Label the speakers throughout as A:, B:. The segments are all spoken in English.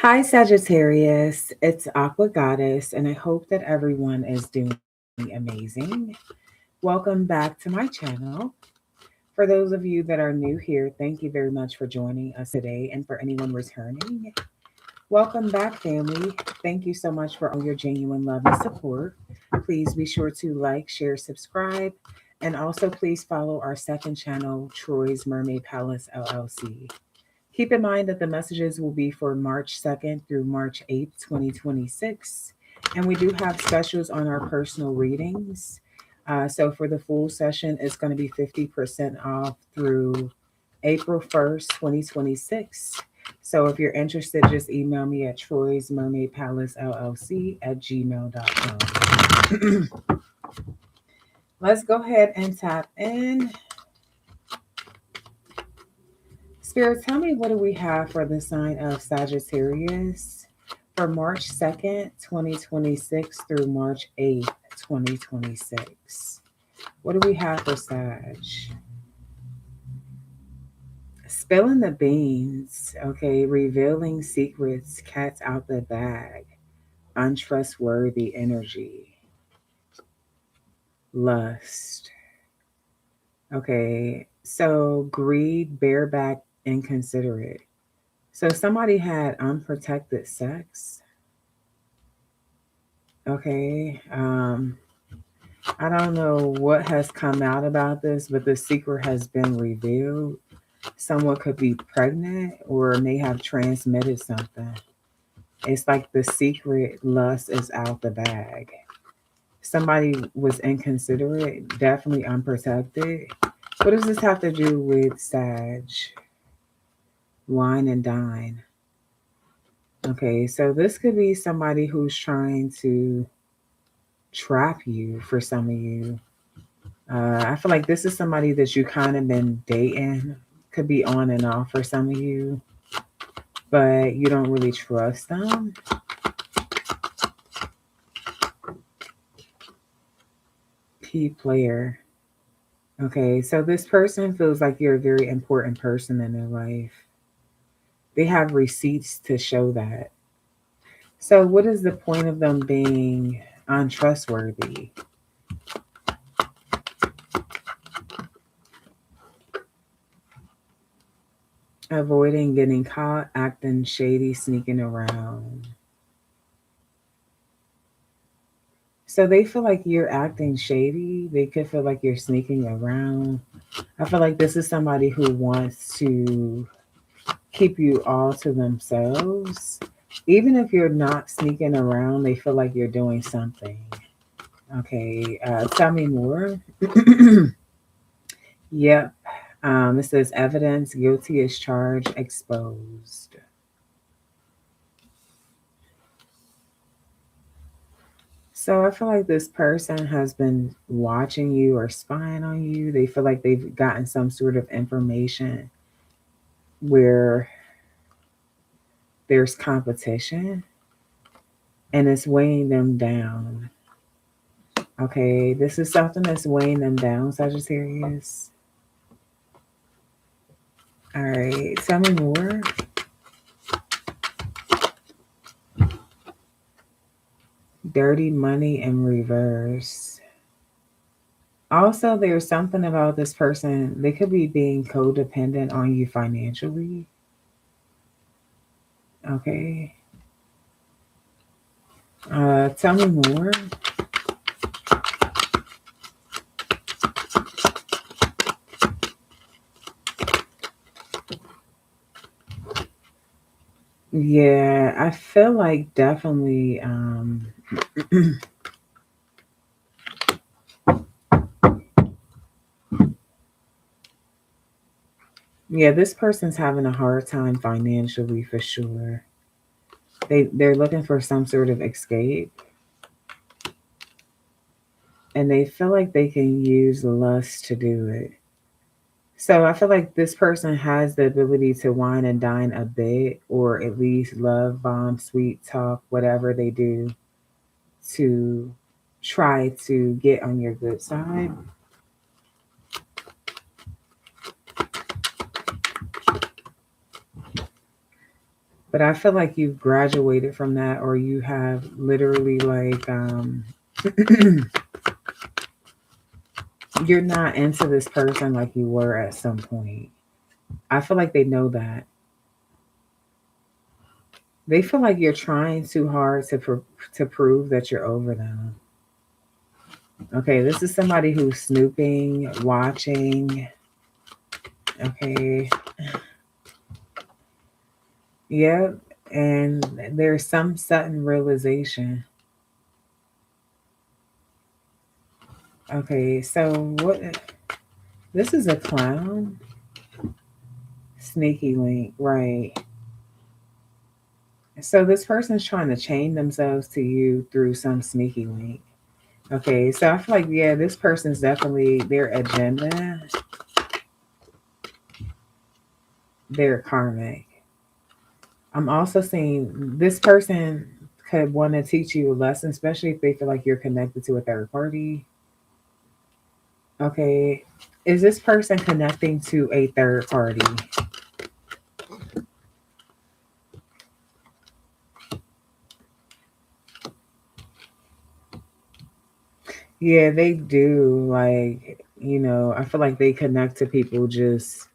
A: Hi, Sagittarius. It's Aqua Goddess, and I hope that everyone is doing amazing. Welcome back to my channel. For those of you that are new here, thank you very much for joining us today. And for anyone returning, welcome back, family. Thank you so much for all your genuine love and support. Please be sure to like, share, subscribe, and also please follow our second channel, Troy's Mermaid Palace LLC. Keep in mind that the messages will be for March 2nd through March 8th, 2026. And we do have specials on our personal readings. So for the full session, it's going to be 50% off through April 1st, 2026. So if you're interested, just email me at Troy's Mermaid Palace LLC at gmail.com. Let's go ahead and tap in. Spirit, tell me, what do we have for the sign of Sagittarius for March 2nd, 2026 through March 8th, 2026? What do we have for Sag? Spilling the beans, okay, revealing secrets, cats out the bag, untrustworthy energy, lust. Okay, so greed, bareback, inconsiderate. So somebody had unprotected sex. Okay. I don't know what has come out about this, but the secret has been revealed. Someone could be pregnant or may have transmitted something. It's like the secret lust is out the bag. Somebody was inconsiderate, definitely unprotected. What does this have to do with Sag? Wine and dine. Okay, so this could be somebody who's trying to trap you for some of you. I feel like this is somebody that you kind of been dating, could be on and off for some of you, but you don't really trust them. Key player. Okay, so this person feels like you're a very important person in their life. They have receipts to show that. So, what is the point of them being untrustworthy? Avoiding getting caught, acting shady, sneaking around. So they feel like you're acting shady. They could feel like you're sneaking around. I feel like this is somebody who wants to keep you all to themselves. Even if you're not sneaking around, they feel like you're doing something. Okay, tell me more. Yep. It says evidence, guilty as charged, exposed. So I feel like this person has been watching you or spying on you. They feel like they've gotten some sort of information where there's competition and it's weighing them down. Okay, this is something that's weighing them down, Sagittarius. All right, tell me more. Dirty money in reverse. Also, there's something about this person. They could be being codependent on you financially. Okay. Tell me more. Yeah, I feel like definitely yeah, this person's having a hard time financially for sure. They're looking for some sort of escape and they feel like they can use lust to do it. So I feel like this person has the ability to wine and dine a bit, or at least love bomb, sweet talk, whatever they do to try to get on your good side. But I feel like you've graduated from that, or you have literally like you're not into this person like you were at some point. I feel like they know that. They feel like you're trying too hard to prove that you're over them. Okay, this is somebody who's snooping, watching. Okay, yep, and there's some sudden realization. Okay, so what? This is a clown. Sneaky link, right? So this person's trying to chain themselves to you through some sneaky link. Okay, so I feel like, yeah, this person's definitely their agenda, their karmic. I'm also seeing this person could want to teach you a lesson, especially if they feel like you're connected to a third party. Okay, is this person connecting to a third party? Yeah, they do. Like, I feel like they connect to people just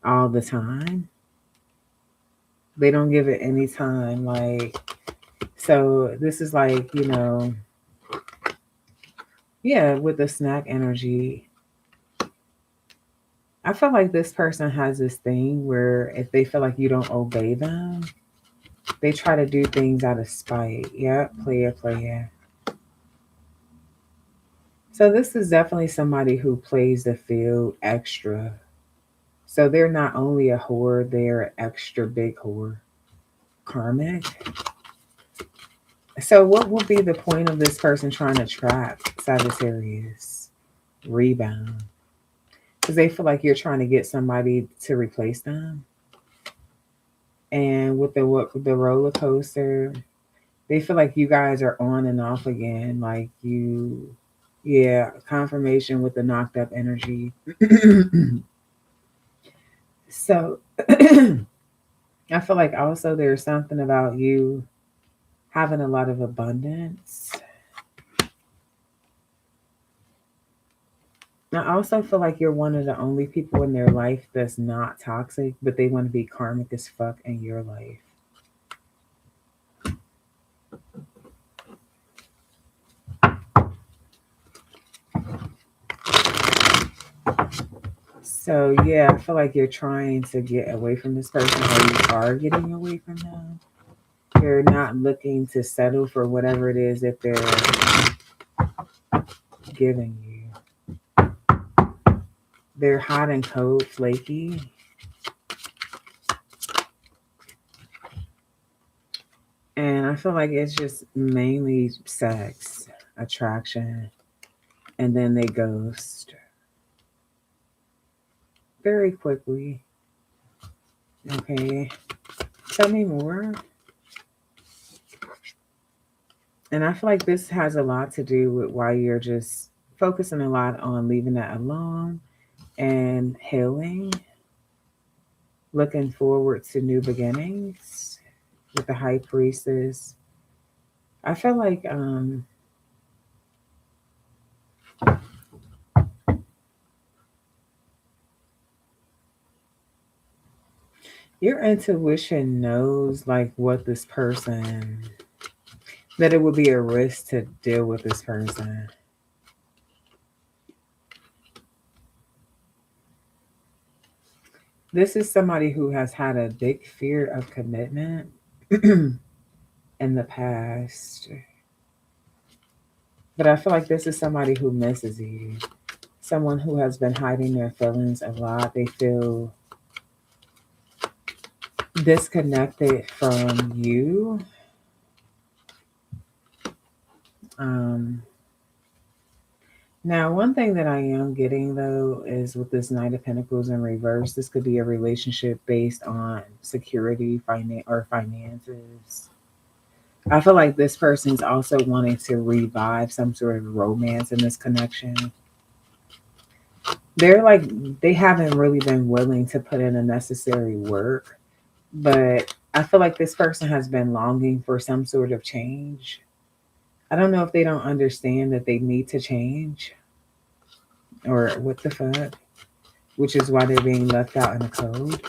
A: all the time. They don't give it any time. Like, so this is like, yeah, with the snack energy, I feel like this person has this thing where if they feel like you don't obey them, they try to do things out of spite. Yep, player, player. So this is definitely somebody who plays the field extra. So they're not only a whore, they're an extra big whore. Karmic. So what will be the point of this person trying to trap Sagittarius? Rebound. Because they feel like you're trying to get somebody to replace them. And with the roller coaster, they feel like you guys are on and off again. Like yeah, confirmation with the knocked up energy. So I feel like also there's something about you having a lot of abundance. I also feel like you're one of the only people in their life that's not toxic, but they want to be karmic as fuck in your life. So yeah, I feel like you're trying to get away from this person, or you are getting away from them. You're not looking to settle for whatever it is that they're giving you. They're hot and cold, flaky. And I feel like it's just mainly sex, attraction, and then they ghost very quickly. Okay, tell me more. And I feel like this has a lot to do with why you're just focusing a lot on leaving that alone and healing, looking forward to new beginnings with the high priestess. I feel like your intuition knows like what this person, that it would be a risk to deal with this person. This is somebody who has had a big fear of commitment in the past. But I feel like this is somebody who misses you. Someone who has been hiding their feelings a lot. They feel disconnected from you. Um, Now, one thing that I am getting though is with this Knight of Pentacles in reverse, this could be a relationship based on security, or finances. I feel like this person's also wanting to revive some sort of romance in this connection. They're like, they haven't really been willing to put in the necessary work, but I feel like this person has been longing for some sort of change. I don't know if they don't understand that they need to change or what the fuck, which is why they're being left out in the code.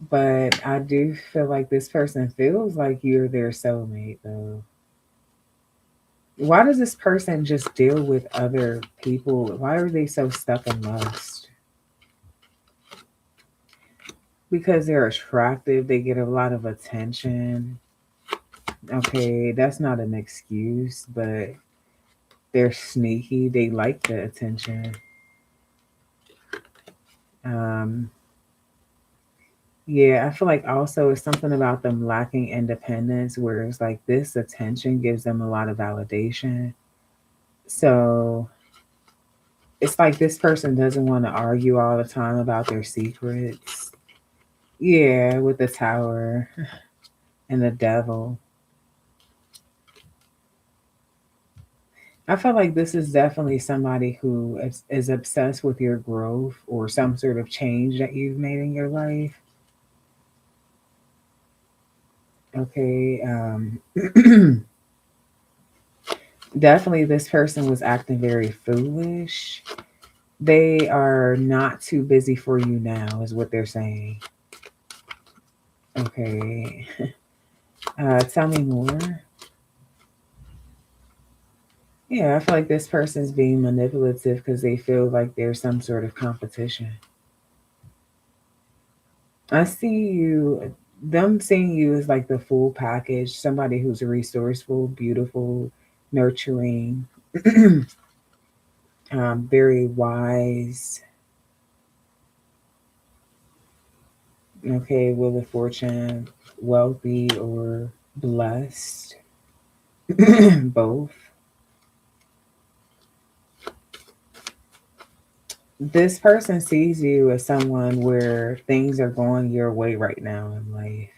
A: But I do feel like this person feels like you're their soulmate, though. Why does this person just deal with other people? Why are they so stuck in lust? Because they're attractive, they get a lot of attention. Okay, that's not an excuse, but they're sneaky. They like the attention. Um, yeah, I feel like also it's something about them lacking independence, where it's like this attention gives them a lot of validation. So it's like this person doesn't want to argue all the time about their secrets. Yeah, with the tower and the devil. I feel like this is definitely somebody who is obsessed with your growth or some sort of change that you've made in your life. Okay. Definitely this person was acting very foolish. They are not too busy for you now, is what they're saying. Okay. Tell me more. Yeah, I feel like this person's being manipulative because they feel like there's some sort of competition. I see you, them seeing you as like the full package, somebody who's resourceful, beautiful, nurturing, very wise, okay, Wheel of Fortune, wealthy or blessed, both. This person sees you as someone where things are going your way right now in life,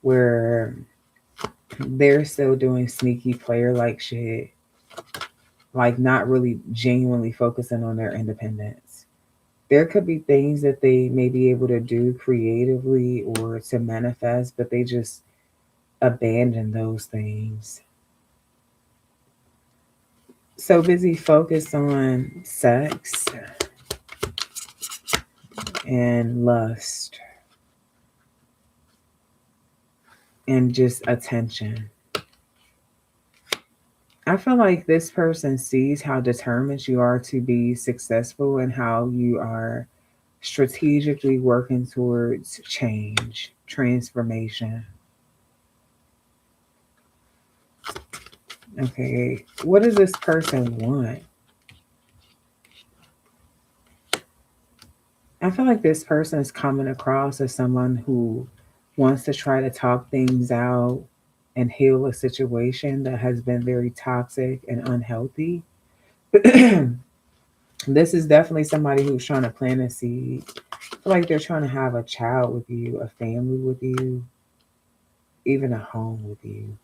A: where they're still doing sneaky player like shit, like not really genuinely focusing on their independence. There could be things that they may be able to do creatively or to manifest, but they just abandon those things. So busy focused on sex and lust and just attention. I feel like this person sees how determined you are to be successful and how you are strategically working towards change, transformation. Okay, what does this person want? I feel like this person is coming across as someone who wants to try to talk things out and heal a situation that has been very toxic and unhealthy. This is definitely somebody who's trying to plant a seed. I feel like they're trying to have a child with you, a family with you, even a home with you.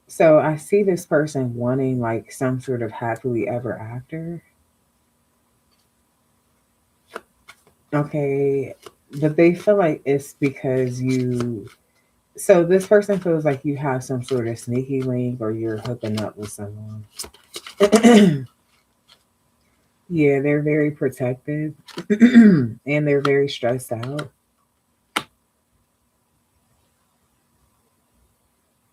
A: So I see this person wanting like some sort of happily ever after. Okay. But they feel like it's because you, so this person feels like you have some sort of sneaky link or you're hooking up with someone. Yeah, they're very protective and they're very stressed out.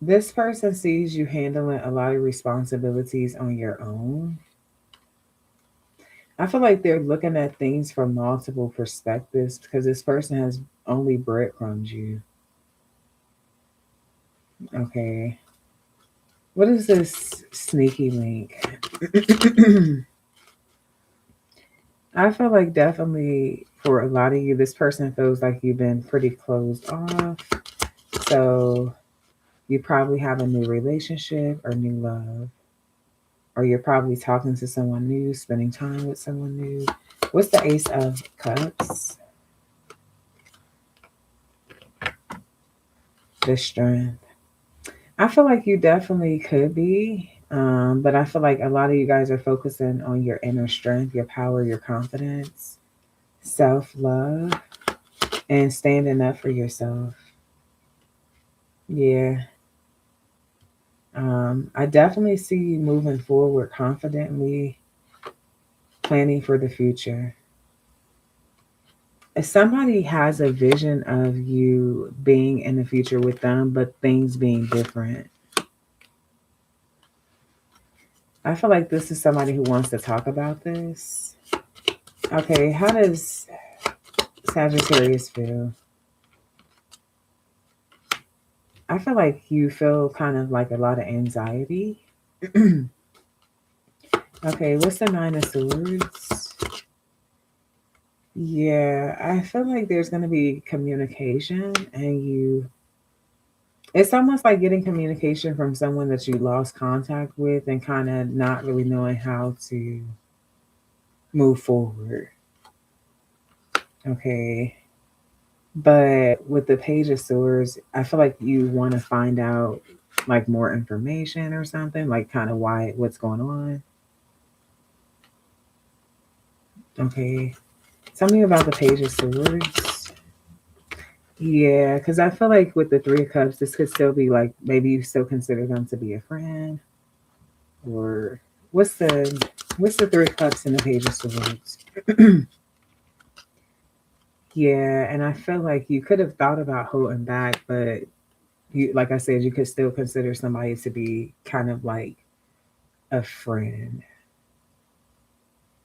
A: This person sees you handling a lot of responsibilities on your own. I feel like they're looking at things from multiple perspectives because this person has only breadcrumbed you. Okay. What is this sneaky link? I feel like definitely for a lot of you, this person feels like you've been pretty closed off. So you probably have a new relationship or new love. Or you're probably talking to someone new, spending time with someone new. What's the Ace of Cups? The Strength. I feel like you definitely could be, but I feel like a lot of you guys are focusing on your inner strength, your power, your confidence, self love. and standing up for yourself. Yeah. I definitely see you moving forward confidently, planning for the future. If somebody has a vision of you being in the future with them, but things being different, I feel like this is somebody who wants to talk about this. Okay, how does Sagittarius feel? I feel like you feel kind of like a lot of anxiety. Okay, what's the Nine of Swords? Yeah, I feel like there's going to be communication, and it's almost like getting communication from someone that you lost contact with and kind of not really knowing how to move forward. Okay. But with the Page of Swords, I feel like you want to find out like more information or something, like kind of what's going on. Okay. Tell me about the Page of Swords. Yeah, because I feel like with the Three of Cups, this could still be like maybe you still consider them to be a friend, or what's the what's the Three of Cups and the Page of Swords? Yeah, and I feel like you could have thought about holding back, but you, like I said, you could still consider somebody to be kind of like a friend.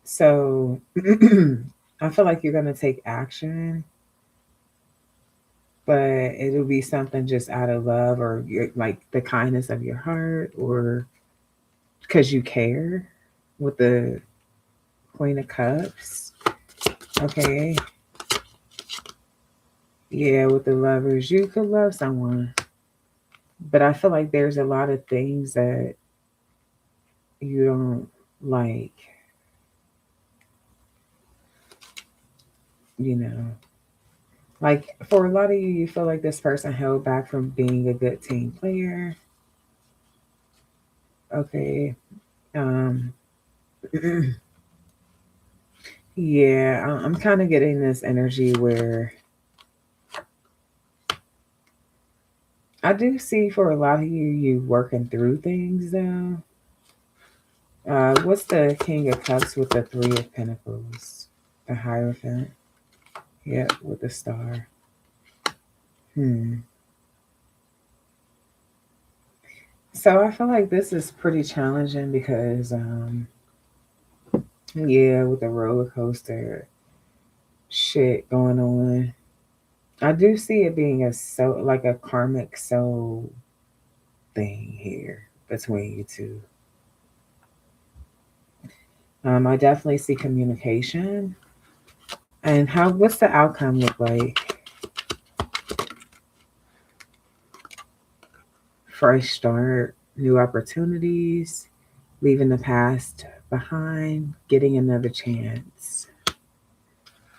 A: So I feel like you're gonna take action, but it'll be something just out of love or like the kindness of your heart, or because you care. With the Queen of Cups, okay, yeah, with the Lovers, you could love someone, but I feel like there's a lot of things that you don't like, you know. Like for a lot of you, you feel like this person held back from being a good team player. Okay. Um, yeah, I'm kind of getting this energy where I do see for a lot of you, you working through things though. What's the King of Cups with the Three of Pentacles? The Hierophant. Yep, with the star. Hmm. So I feel like this is pretty challenging because, yeah, with the roller coaster shit going on, I do see it being a so like a karmic soul thing here between you two. I definitely see communication. And what's the outcome look like? Fresh start, new opportunities, leaving the past behind, getting another chance.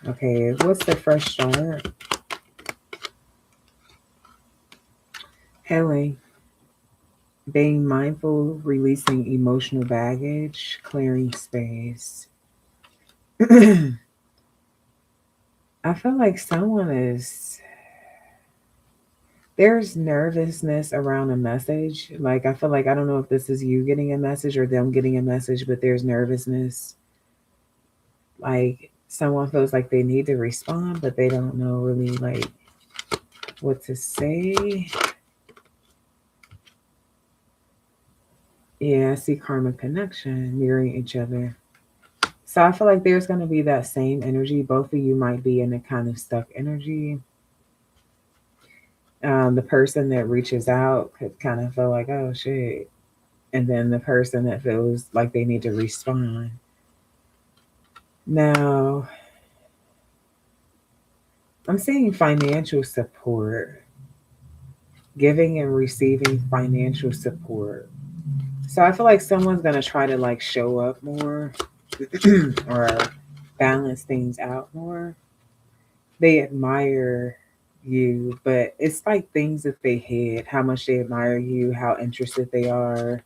A: Okay, what's the fresh start? Healing, being mindful, releasing emotional baggage, clearing space. I feel like someone is there's nervousness around a message. Like I feel like I don't know if this is you getting a message or them getting a message, but there's nervousness. Like someone feels like they need to respond, but they don't know really like what to say. Yeah, I see karma connection mirroring each other. So I feel like there's going to be that same energy. Both of you might be in a kind of stuck energy. The person that reaches out could kind of feel like, oh shit. And then the person that feels like they need to respond. Now, I'm seeing financial support, giving and receiving financial support. So I feel like someone's going to try to like show up more or balance things out more. They admire you, but it's like things that they hid, how much they admire you, how interested they are,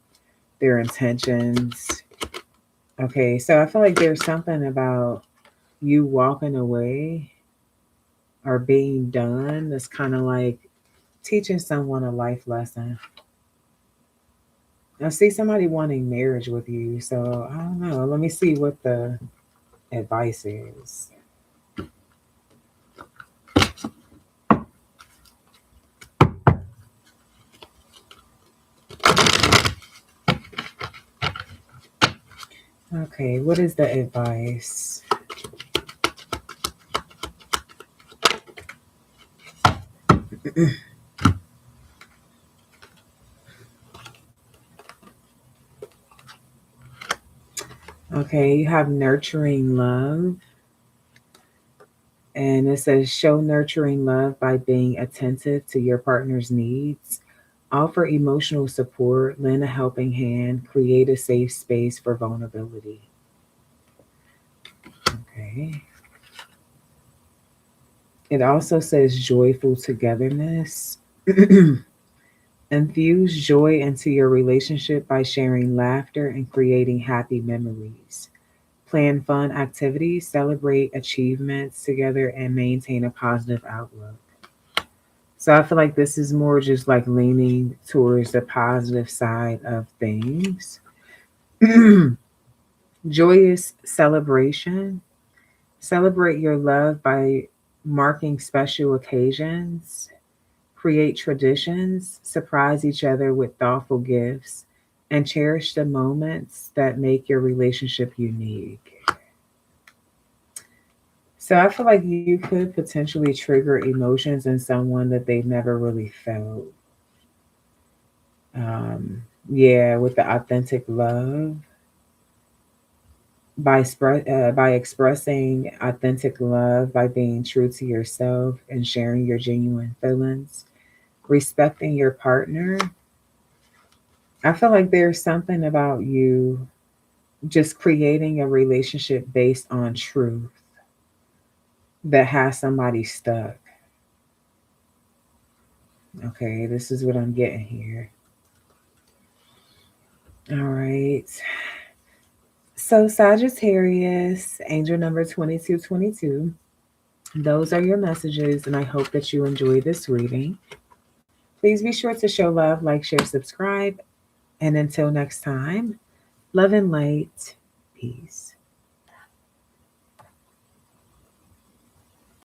A: their intentions. Okay, so I feel like there's something about you walking away are being done. It's kind of like teaching someone a life lesson. I see somebody wanting marriage with you, so I don't know. Let me see what the advice is. Okay, what is the advice? Okay, you have nurturing love, and it says show nurturing love by being attentive to your partner's needs. Offer emotional support, lend a helping hand, create a safe space for vulnerability. Okay. It also says joyful togetherness. Infuse joy into your relationship by sharing laughter and creating happy memories. Plan fun activities, celebrate achievements together, and maintain a positive outlook. So I feel like this is more just like leaning towards the positive side of things. Joyous celebration. Celebrate your love by marking special occasions. Create traditions, surprise each other with thoughtful gifts, and cherish the moments that make your relationship unique. So I feel like you could potentially trigger emotions in someone that they've never really felt. Um, yeah, with the authentic love, by expressing authentic love, by being true to yourself and sharing your genuine feelings, respecting your partner. I feel like there's something about you just creating a relationship based on truth that has somebody stuck. Okay, this is what I'm getting here. All right. So, Sagittarius, angel number 2222, those are your messages, and I hope that you enjoy this reading. Please be sure to show love, like, share, subscribe, and until next time, love and light. Peace.